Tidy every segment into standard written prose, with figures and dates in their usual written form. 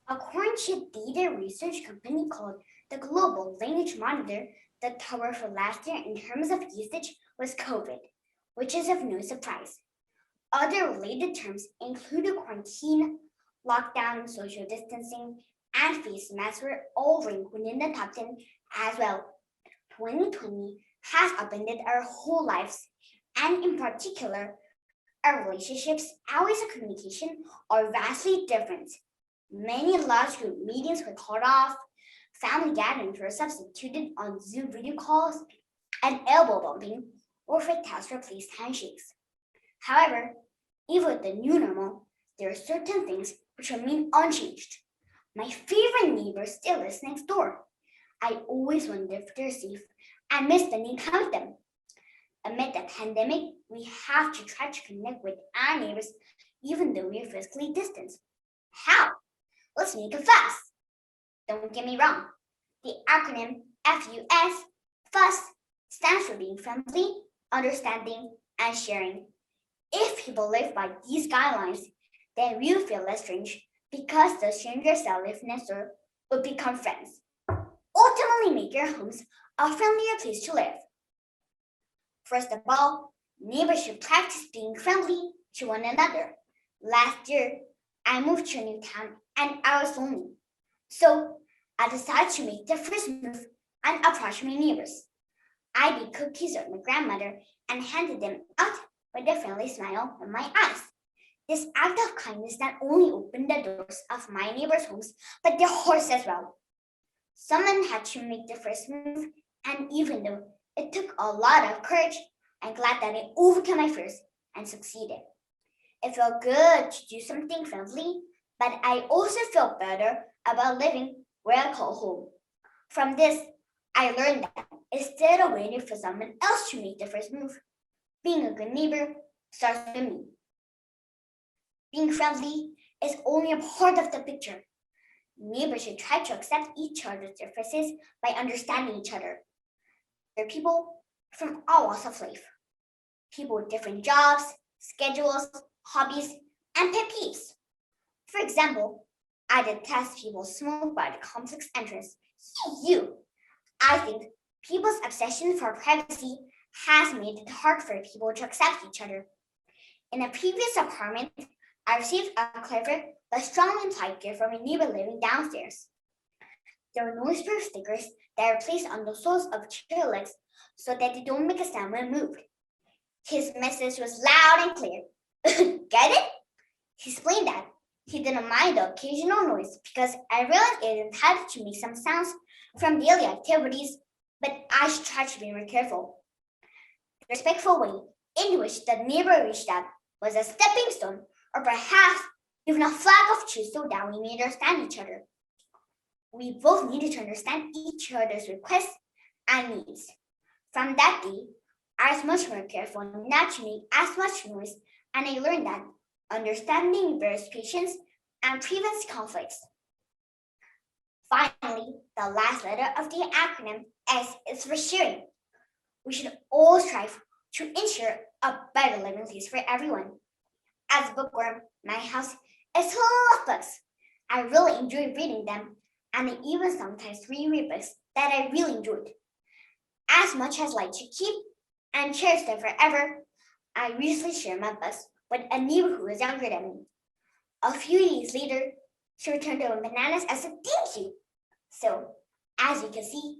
According to data research company called the Global Language Monitor, the topic for last year in terms of usage was COVID, which is of no surprise. Other related terms included quarantine, lockdown, social distancing, and face masks were all ranked within the top 10 as well. 2020 has upended our whole lives, and in particular, our relationships, hours of communication are vastly different. Many large group meetings were called off, family gatherings were substituted on Zoom video calls, and elbow bumping or fake has replaced handshakes. However, even with the new normal, there are certain things which remain unchanged. My favorite neighbor still lives next door. I always wonder if they're safe and miss spending time with them. Amid the pandemic, we have to try to connect with our neighbors even though we are physically distant. How? Let's make it fast. Don't get me wrong. The acronym FUS, FUS, stands for being friendly, understanding, and sharing. If people live by these guidelines, then we'll feel less strange because the strangers that live next door will become friends. Ultimately make your homes a friendlier place to live. First of all, neighbors should practice being friendly to one another. Last year, I moved to a new town and I was lonely. So I decided to make the first move and approach my neighbors. I baked cookies with my grandmother and handed them out with a friendly smile in my eyes. This act of kindness not only opened the doors of my neighbors' homes, but their hearts as well. Someone had to make the first move, and even though it took a lot of courage, I'm glad that I overcame my fears and succeeded. It felt good to do something friendly, but I also felt better about living where I call home. From this, I learned that instead of waiting for someone else to make the first move, being a good neighbor starts with me. Being friendly is only a part of the picture. Neighbors should try to accept each other's differences by understanding each other. There are people from all walks of life. People with different jobs, schedules, hobbies, and pet peeves. For example, I detest people smoke by the complex entrance. You. I think people's obsession for privacy has made it hard for people to accept each other. In a previous apartment, I received a clever but strongly implied gift from a neighbor living downstairs. There were noise-proof stickers that are placed on the soles of chair legs so that they don't make a sound when moved. His message was loud and clear. Get it? He explained that he didn't mind the occasional noise because I realized it intended to make some sounds from daily activities, but I should try to be more careful. The respectful way in which the neighbor reached out was a stepping stone, or perhaps even a flag of truce so that we may understand each other. We both needed to understand each other's requests and needs. From that day, I was much more careful not to make as much noise, and I learned that understanding builds patience and prevents conflicts. Finally, the last letter of the acronym S is for sharing. We should all strive to ensure a better living place for everyone. As a bookworm, my house is full of books. I really enjoy reading them, and I even sometimes reread books that I really enjoyed. As much as I like to keep and cherish them forever, I recently shared my books with a neighbor who was younger than me. A few days later, she returned with bananas as a thank you. So, as you can see,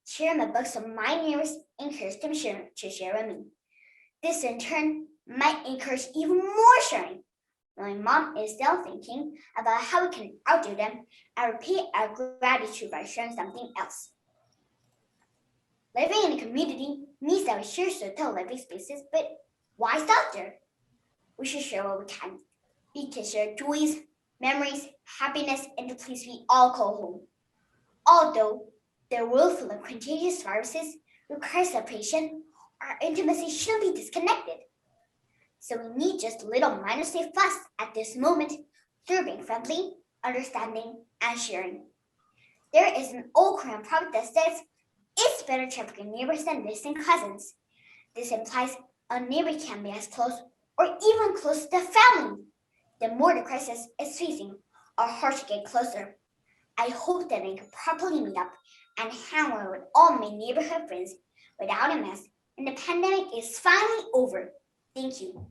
sharing my books with my neighbors encouraged them to share with me. This in turn might encourage even more sharing. My mom is still thinking about how we can outdo them and repay our gratitude by sharing something else. Living in a community means that we share certain living spaces, but why stop there? We should share what we can. We can share joys, memories, happiness in the place we all call home. Although the world full of contagious viruses requires separation, our intimacy shouldn't be disconnected. So we need just a little minor safe fuss at this moment through being friendly, understanding, and sharing. There is an old Korean proverb that says, it's better to have good neighbors than distant cousins. This implies a neighbor can be as close or even close to family. The more the crisis is facing, our hearts get closer. I hope that I can properly meet up and hang out with all my neighborhood friends without a mask, and the pandemic is finally over. Thank you.